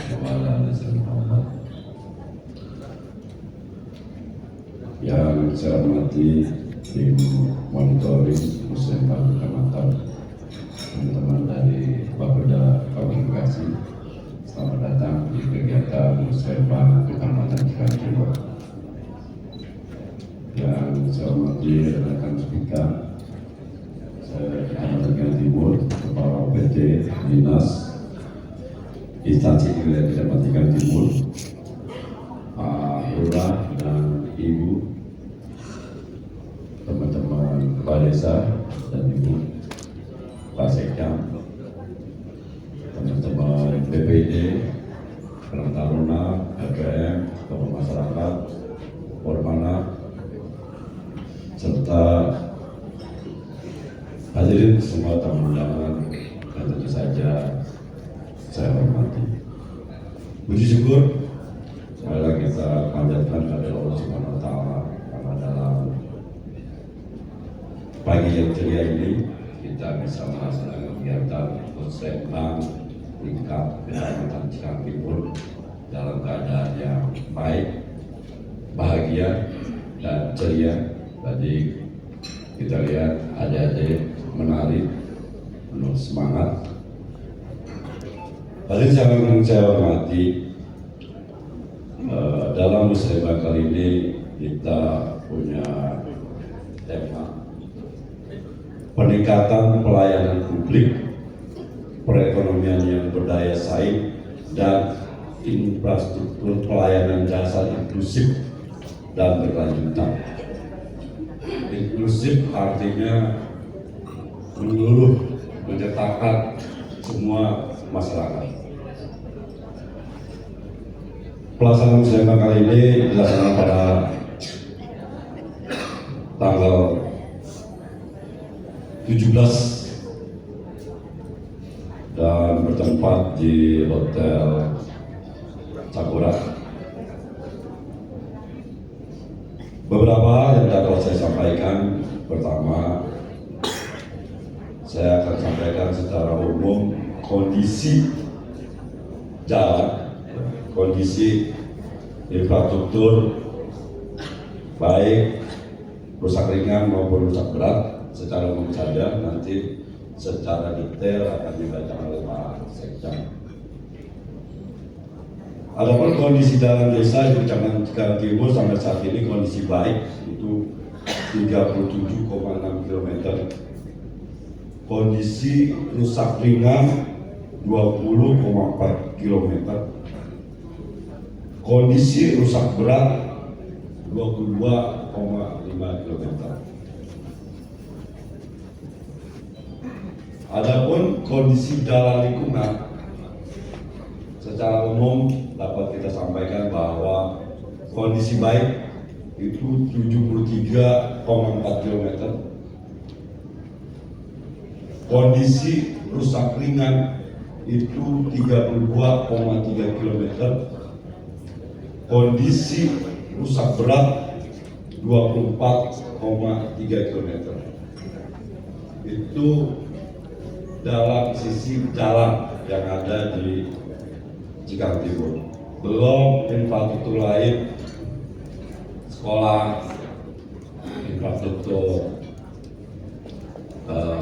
Yang saya hormati tim monitoring Muslimbang Kecamatan, teman-teman dari Bapeda Komunikasi, selamat datang di kegiatan Muslimbang Kecamatan Cikarang. Yang saya hormati rekan speaker, saya Kecamatan Timur, Kepala PT Dinas Instansi Wilayah Kecamatan Timur, Pak Lurah dan Ibu, teman-teman Kepala Desa dan Ibu Pak Sekjam, teman-teman BPD, Karang Taruna, LPM, tokoh masyarakat, Ormana, serta hadirin semua tamu undangan yang tentu saja saya hormati. Puji syukur sekali lagi kita panjatkan kepada Allah Subhanahu wa Ta'ala karena dalam pagi yang ceria ini kita bisa melaksanakan kegiatan Muslimbang tingkat Kecamatan Cikarang Timur dalam keadaan yang baik, bahagia dan ceria. Tadi kita lihat adik-adik menari penuh semangat. Tadi saya hormati, dalam muslimbang kali ini kita punya tema peningkatan pelayanan publik, perekonomian yang berdaya saing, dan infrastruktur pelayanan dasar inklusif dan berkelanjutan. Inklusif artinya menyeluruh, menciptakan semua masyarakat. Pelaksanaan muslimbang kali ini dilaksanakan pada tanggal 17 dan bertempat di Hotel Sakura. Beberapa hal yang dapat saya sampaikan. Pertama, saya akan sampaikan secara umum kondisi jalan, kondisi infrastruktur baik rusak ringan maupun rusak berat secara umum saja. Nanti secara detail akan dibacakan oleh Pak Sekjam. Adapun kondisi jalan desa di Kecamatan Cikarang Timur sampai saat ini kondisi baik, itu 37,6 km. Kondisi rusak ringan 20,4 km. Kondisi rusak berat 22,5 km. Adapun kondisi jalan lingkungan secara umum dapat kita sampaikan bahwa kondisi baik itu 73,4 km. Kondisi rusak ringan itu 32,3 km. Kondisi rusak berat 24,3 km. Itu dalam sisi jalan yang ada di Cikarang Timur. Belum infrastruktur lain, sekolah, infrastruktur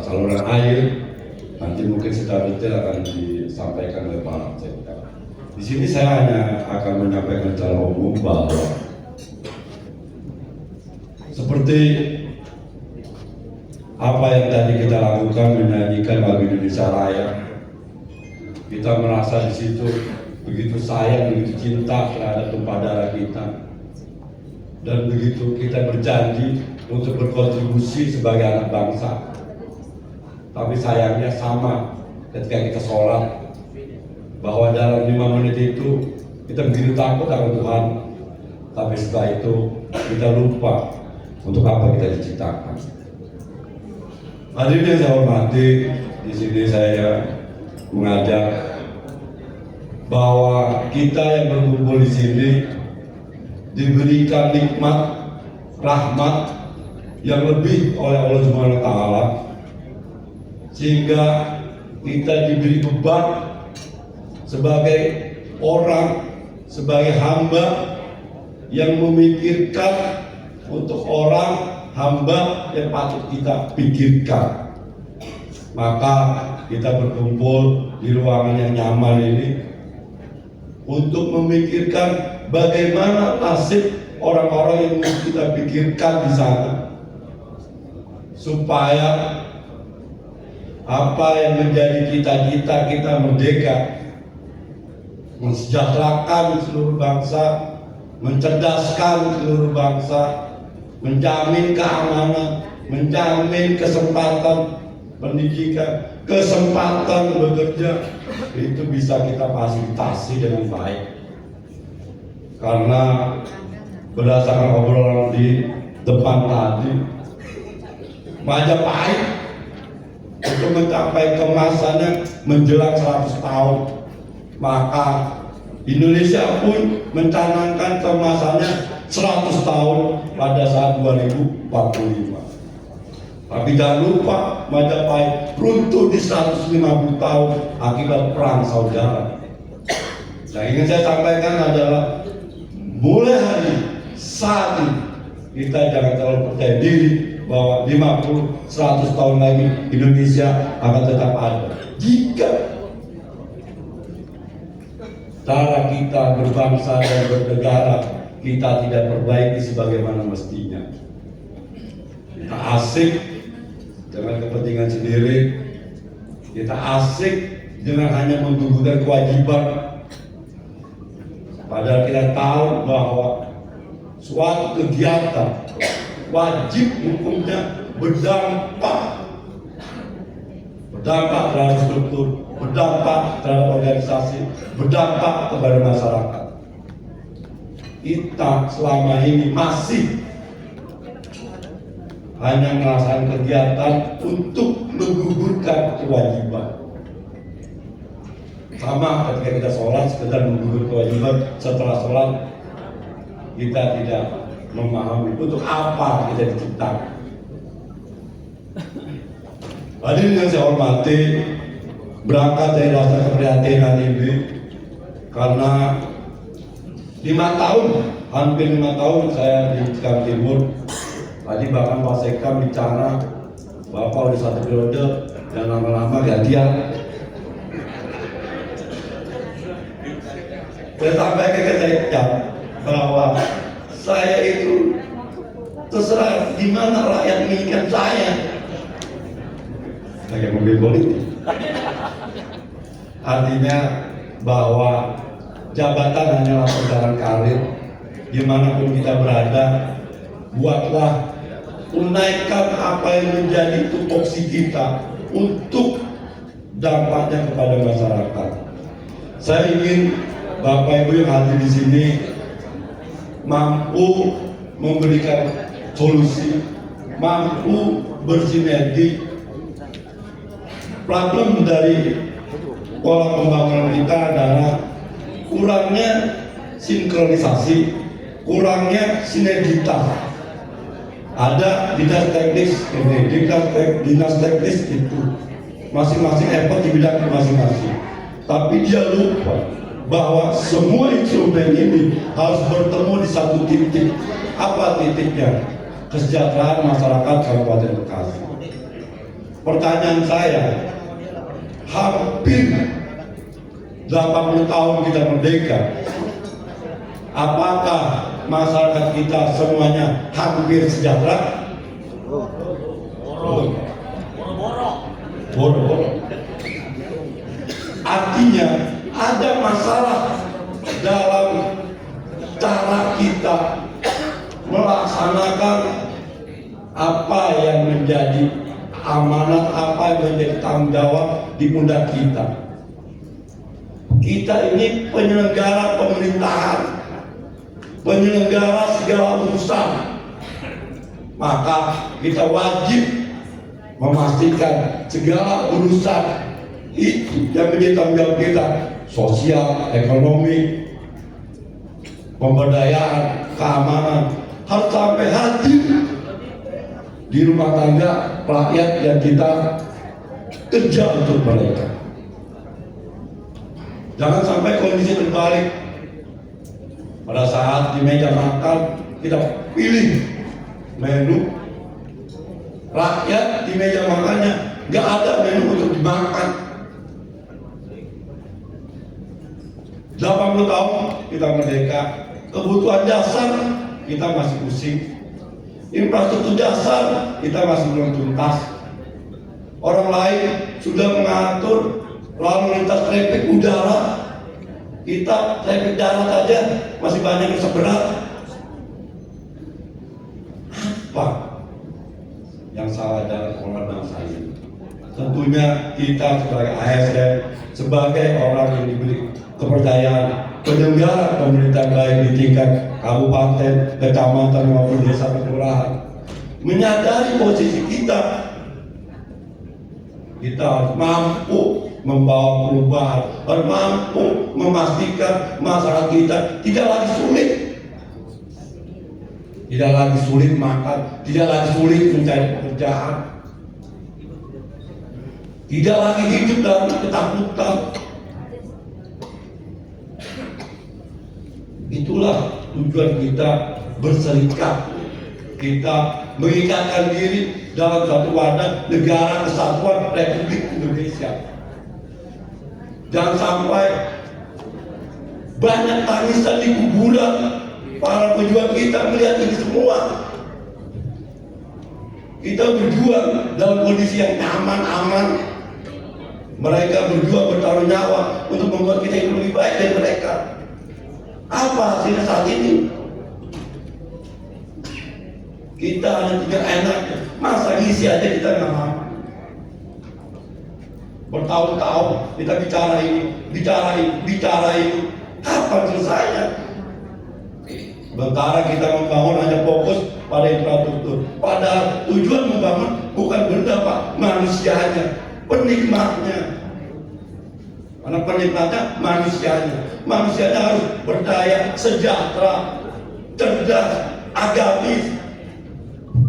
saluran air, nanti mungkin secara detail akan disampaikan oleh Pak Sekda. Di sini saya hanya akan menyampaikan secara umum bahwa seperti apa yang tadi kita lakukan, menyanyikan lagu Indonesia Raya, kita merasa di situ begitu sayang, begitu cinta terhadap tumpah darah kita, dan begitu kita berjanji untuk berkontribusi sebagai anak bangsa. Tapi sayangnya sama ketika kita sholat, bahwa dalam 5 menit itu kita begitu takut akan Tuhan, tapi setelah itu kita lupa untuk apa kita diciptakan. Hadirin yang saya hormati, di sini saya mengajak bahwa kita yang berkumpul di sini diberikan nikmat, rahmat yang lebih oleh Allah Subhanahu wa Ta'ala, sehingga kita diberi beban sebagai orang, sebagai hamba yang memikirkan untuk orang, hamba yang patut kita pikirkan. Maka kita berkumpul di ruangan yang nyaman ini untuk memikirkan bagaimana nasib orang-orang yang kita pikirkan di sana, supaya apa yang menjadi cita-cita kita merdeka, mensejahterakan seluruh bangsa, mencerdaskan seluruh bangsa, menjamin keamanan, menjamin kesempatan pendidikan, kesempatan bekerja, itu bisa kita fasilitasi dengan baik. Karena berdasarkan obrolan di depan tadi, Majapahit untuk mencapai kemasannya menjelang 100 tahun, maka Indonesia pun mencanangkan kemasannya 100 tahun pada saat 2045. Tapi jangan lupa Majapahit runtuh di 150 tahun akibat perang saudara. Yang ingin saya sampaikan adalah mulai hari ini, saat ini, kita jangan terlalu percaya diri bahwa 50-100 tahun lagi Indonesia akan tetap ada. Jika cara kita berbangsa dan bernegara kita tidak perbaiki sebagaimana mestinya, kita asik dengan kepentingan sendiri, kita asik dengan hanya menggugurkan kewajiban, padahal kita tahu bahwa suatu kegiatan wajib hukumnya berdampak terhadap struktur, berdampak terhadap organisasi, berdampak kepada masyarakat. Kita selama ini masih hanya melaksanakan kegiatan untuk menggugurkan kewajiban. Sama ketika kita sholat, sekedar menggugurkan kewajiban, setelah sholat kita tidak memahami untuk apa kita diciptakan. Hadirin yang saya hormati, berangkat dari rasa keprihatinan ini karena 5 tahun, hampir 5 tahun saya di Cikampek Timur. Tadi bahkan Pak Sekam bicara Bapak udah 1 periode dan lama-lama gantian. Saya sampaikan ke saya bahwa saya itu terserah di mana rakyat menginginkan saya. Kayak mobil politik. Artinya bahwa jabatan hanyalah perjalanan karir. Dimanapun kita berada, buatlah, tunaikan apa yang menjadi tupoksi kita untuk dampaknya kepada masyarakat. Saya ingin Bapak Ibu yang hadir di sini mampu memberikan solusi, mampu bersinergi. Problem dari pola pembangunan kita adalah kurangnya sinkronisasi, kurangnya sinergitas. Ada dinas teknis ini, dinas teknis itu, masing-masing effort di bidang masing-masing. Tapi dia lupa bahwa semua instrumen ini harus bertemu di satu titik. Apa titiknya? Kesejahteraan masyarakat Kabupaten Bekasi. Pertanyaan saya, hampir 80 tahun kita merdeka, apakah masyarakat kita semuanya hampir sejahtera? Boro-boro. Artinya ada masalah dalam cara kita melaksanakan apa yang menjadi amanat, apa yang menjadi tanggung jawab di pundak kita. Kita ini penyelenggara pemerintahan, penyelenggara segala urusan, maka kita wajib memastikan segala urusan itu yang menjadi tanggung jawab kita, sosial, ekonomi, pemberdayaan, keamanan, harus sampai hadir di rumah tangga rakyat yang kita kerja untuk mereka. Jangan sampai kondisi terbalik. Pada saat di meja makan kita pilih menu, rakyat di meja makannya nggak ada menu untuk dimakan. 80 tahun kita merdeka, kebutuhan dasar kita masih pusing, infrastruktur dasar kita masih belum tuntas. Orang lain sudah mengatur lalu lintas traffic udara, kita traffic darat saja masih banyak yang seberat. Apa yang salah dalam orang bangsa ini? Tentunya kita sebagai ASN, sebagai orang yang diberi kepercayaan penyelenggara pemerintah baik di tingkat kabupaten, kecamatan maupun desa kelurahan, menyadari posisi kita harus mampu membawa perubahan, harus mampu memastikan masyarakat kita tidak lagi sulit, tidak lagi sulit makan, tidak lagi sulit mencari pekerjaan, tidak lagi hidup dalam ketakutan. Itulah tujuan kita berserikat, kita mengikatkan diri dalam satu wadah negara kesatuan Republik Indonesia. Jangan sampai banyak tangisan di kuburan para pejuang kita melihat ini semua. Kita berjuang dalam kondisi yang aman. Mereka berjuang bertaruh nyawa untuk membuat kita hidup lebih baik dari mereka. Apa hasilnya saat ini? Kita hanya tinggal enak, masa ngisi aja kita nggak mampu. Bertahun-tahun kita bicara ini, kapan selesainya? Sementara kita membangun hanya fokus pada infrastruktur. Padahal tujuan membangun bukan benda Pak, manusianya, penikmatnya. Karena penikmatnya manusianya. Manusianya harus berdaya, sejahtera, cerdas, agamis.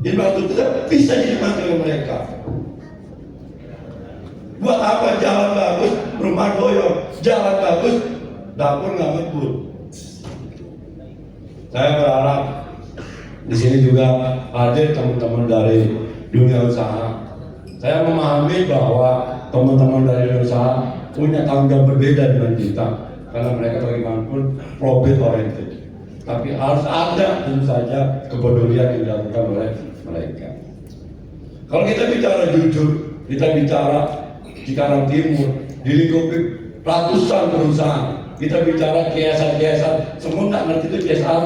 Infrastruktur bisa dinikmati oleh mereka. Buat apa jalan bagus, rumah doyong, jalan bagus, dapur nggak ngebut. Saya berharap di sini juga hadir teman-teman dari dunia usaha. Saya memahami bahwa teman-teman dari dunia usaha punya tanggung jawab berbeda dengan kita, karena mereka bagaimanapun profit oriented. Tapi harus ada tentu saja kepedulian yang dilakukan oleh mereka. Kalau kita bicara jujur, kita bicara Cikarang Timur, dilingkupi ratusan perusahaan, kita bicara CSR, semua nggak ngerti itu CSR,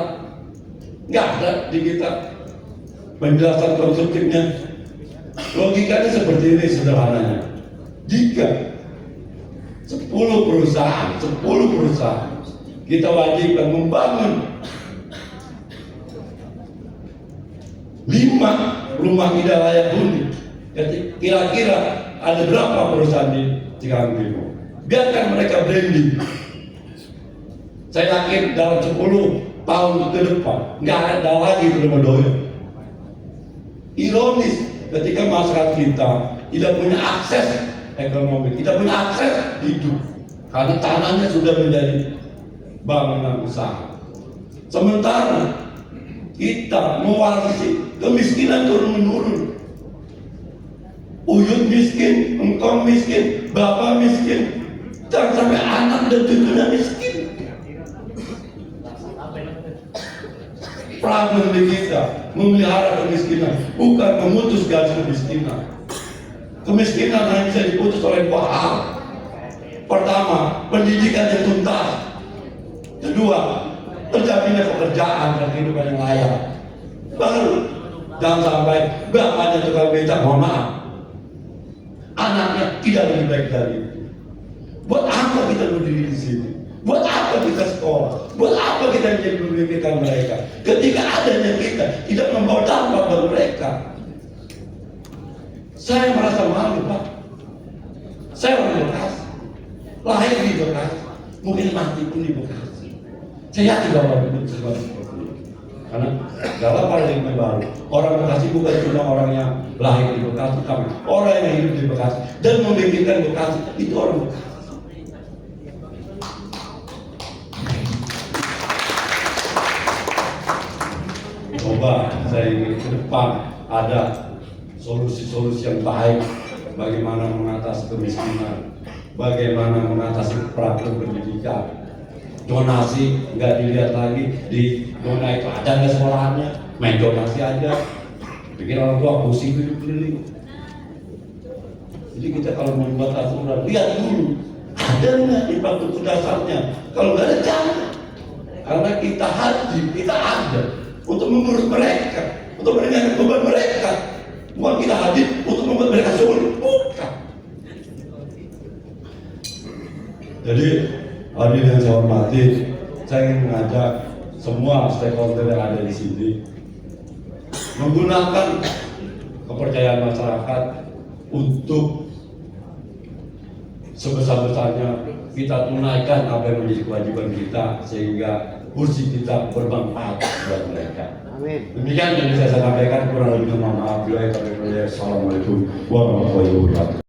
nggak ada di kita penjelasan konstruktifnya. Logikanya seperti ini sederhananya. Jika 10 perusahaan kita wajibkan membangun 5 rumah tidak layak huni, kira-kira ada berapa perusahaan di Cikarang Timur? Biarkan mereka branding. Saya yakin dalam 10 tahun ke depan nggak ada lagi rumah doyong. Ironis ketika masyarakat kita tidak punya akses ekonomi, tidak punya akses hidup, karena tanahnya sudah menjadi bangunan usaha. Sementara kita mewarisi kemiskinan turun-menurun. Uyut miskin, engkau miskin, bapak miskin, jangan sampai anak dan cucunya miskin. Problem di kita memelihara kemiskinan, bukan memutus garis kemiskinan. Kemiskinan hanya bisa diputus oleh 2 hal. Pertama, pendidikan yang tuntas. Kedua, terjaminnya pekerjaan dan kehidupan yang layak. Baru jangan sampai bapaknya tukang becak, mohon maaf, anaknya tidak lebih baik dari itu. Buat apa kita berdiri di sini? Buat apa kita sekolah? Buat apa kita menjadi pemimpin mereka? Ketika adanya kita tidak membawa dampak bagi mereka. Saya merasa malu Pak. Saya orang Bekasi, lahir di Bekasi, mungkin mati pun di Bekasi. Saya yakin bahwa itu sesuatu seperti itu. Karena dalam paradigma baru, orang Bekasi bukan cuma orang yang lahir di Bekasi, tapi orang yang hidup di Bekasi dan memikirkan Bekasi, itu orang Bekasi. saya ingin ke depan ada solusi-solusi yang baik, bagaimana mengatasi kemiskinan, bagaimana mengatasi praktek pendidikan. Donasi nggak dilihat lagi, di dona itu ada nggak sekolahannya, main donasi aja, bikin orang tua pusing hidup keliling. Jadi kita kalau membuat aturan, lihat dulu ada nggak infrastruktur dasarnya. Kalau nggak ada jangan, karena kita hadir, kita ada untuk mengurus mereka, untuk meringankan beban mereka. Bukan kita hadir untuk membuat mereka sulit, bukan. Jadi hadirin yang saya hormati, saya ingin mengajak semua stakeholder yang ada di sini menggunakan kepercayaan masyarakat untuk sebesar-besarnya kita tunaikan apa yang menjadi kewajiban kita sehingga kursi kita bermanfaat buat mereka. Amin. Demikian yang bisa saya sampaikan, kurang lebihnya mohon maaf. Assalamualaikum warahmatullahi wabarakatuh.